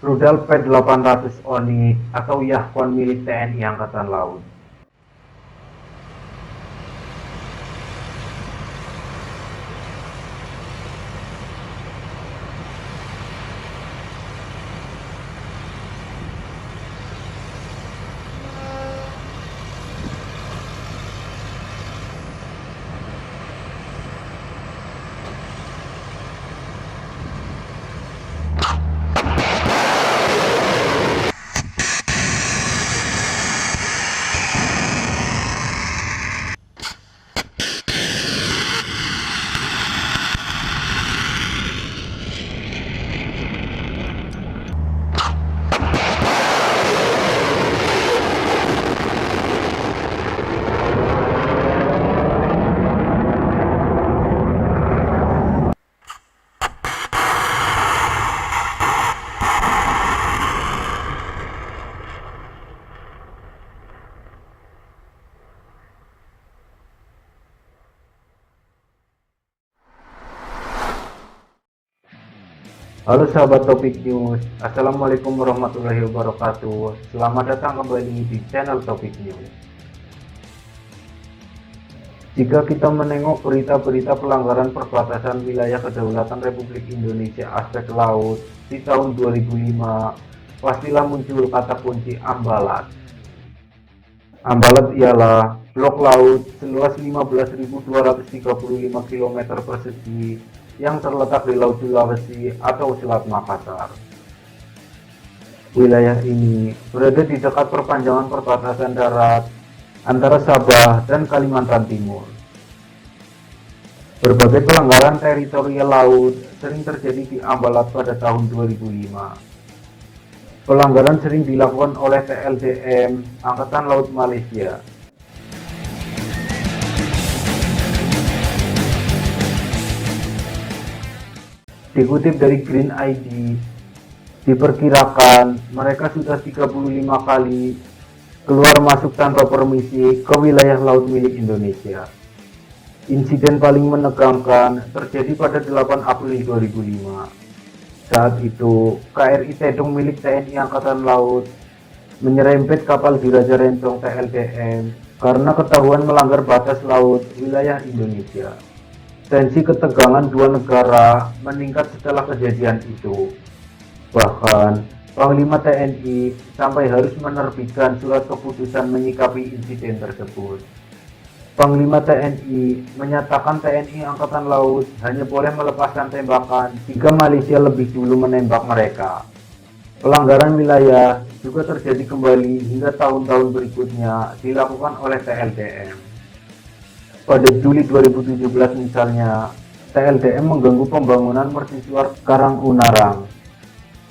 Rudal P-800 Onyx atau Yahkon milik TNI Angkatan Laut. Halo sahabat Topik News, Assalamualaikum warahmatullahi wabarakatuh. Selamat datang kembali di channel Topik News. Jika kita menengok berita-berita pelanggaran perbatasan wilayah kedaulatan Republik Indonesia aspek laut di tahun 2005, pastilah muncul kata kunci Ambalat. Ambalat ialah blok laut seluas 15.235 km persegi yang terletak di Laut Sulawesi atau Selat Makassar. Wilayah ini berada di dekat perpanjangan perbatasan darat antara Sabah dan Kalimantan Timur. Berbagai pelanggaran teritorial laut sering terjadi di Ambalat pada tahun 2005. Pelanggaran sering dilakukan oleh TLDM Angkatan Laut Malaysia. Dikutip dari Green ID, diperkirakan mereka sudah 35 kali keluar masuk tanpa permisi ke wilayah laut milik Indonesia. Insiden paling menegangkan terjadi pada 8 April 2005. Saat itu, KRI Tedong milik TNI Angkatan Laut menyerempet kapal Diraja Rentong TLDM karena ketahuan melanggar batas laut wilayah Indonesia. Tensi ketegangan dua negara meningkat setelah kejadian itu. Bahkan, Panglima TNI sampai harus menerbitkan surat keputusan menyikapi insiden tersebut. Panglima TNI menyatakan TNI Angkatan Laut hanya boleh melepaskan tembakan jika Malaysia lebih dulu menembak mereka. Pelanggaran wilayah juga terjadi kembali hingga tahun-tahun berikutnya dilakukan oleh TLDM. Pada Juli 2017 misalnya, TLDM mengganggu pembangunan mercusuar Karang Unarang.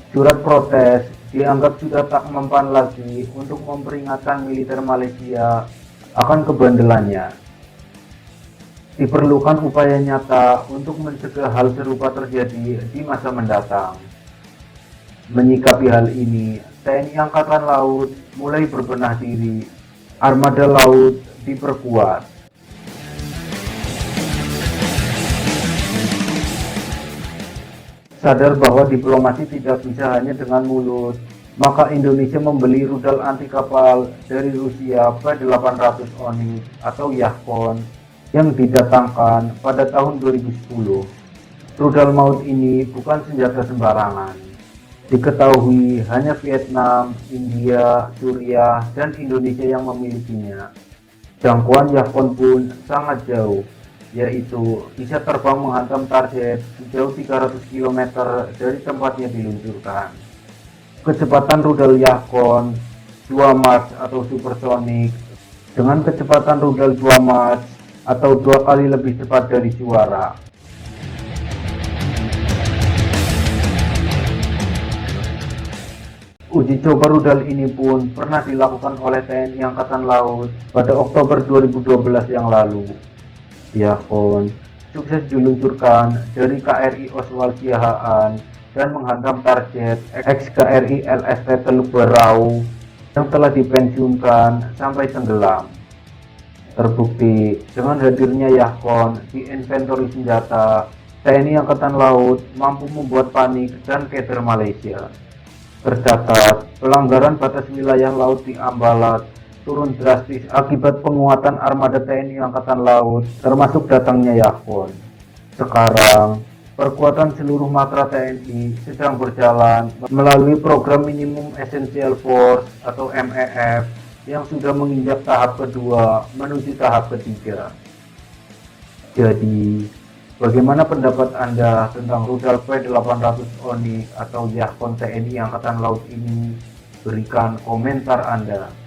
Surat protes dianggap sudah tak mempan lagi untuk memperingatkan militer Malaysia akan kebandelannya. Diperlukan upaya nyata untuk mencegah hal serupa terjadi di masa mendatang. Menyikapi hal ini, TNI Angkatan Laut mulai berbenah diri. Armada laut diperkuat. Sadar bahwa diplomasi tidak bisa hanya dengan mulut, maka Indonesia membeli rudal anti kapal dari Rusia P-800 Onyx atau Yahkon yang didatangkan pada tahun 2010. Rudal maut ini bukan senjata sembarangan. Diketahui hanya Vietnam, India, Suriah, dan Indonesia yang memilikinya. Jangkauan Yahkon pun sangat jauh, yaitu bisa terbang menghantam target sejauh 300 km dari tempatnya diluncurkan. Kecepatan rudal Yahkon 2 Mach atau supersonik dengan kecepatan rudal 2 Mach atau 2 kali lebih cepat dari suara. Uji coba rudal ini pun pernah dilakukan oleh TNI Angkatan Laut pada Oktober 2012 yang lalu. Yahkon sukses diluncurkan dari KRI Oswald Siahaan dan menghantam target ex-KRI LST Teluk Berau yang telah dipensiunkan sampai tenggelam. Terbukti dengan hadirnya Yahkon di inventory senjata, TNI Angkatan Laut mampu membuat panik dan keder Malaysia. Tercatat, pelanggaran batas wilayah laut di Ambalat turun drastis akibat penguatan armada TNI Angkatan Laut, termasuk datangnya Yahkon. Sekarang, perkuatan seluruh matra TNI sedang berjalan melalui program Minimum Essential Force atau MEF yang sudah menginjak tahap kedua menuju tahap ketiga. Jadi, bagaimana pendapat Anda tentang rudal P-800 Onyx atau Yahkon TNI Angkatan Laut ini? Berikan komentar Anda.